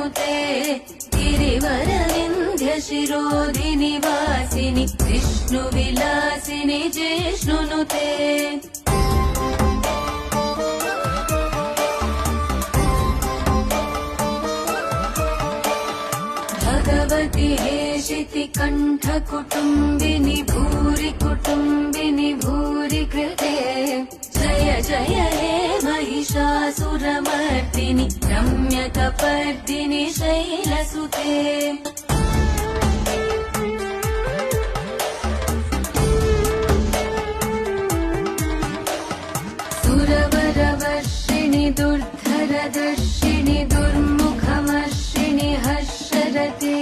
नुते गिरिवरविन्ध्यशिरोधिनि वासिनि विष्णुविलासिनि जिष्णुनुते भगवति हेशिति कण्ठकुटुम्बिनि भूरि कुटुम्बिनि भूरि कृते जय जय हे महिषासुरमर्दिनि रम्यकपर्दिनि शैलसुते सुरवरवर्षिणि दुर्धरदर्शिनि दुर्मुखमर्षिणि हर्षरते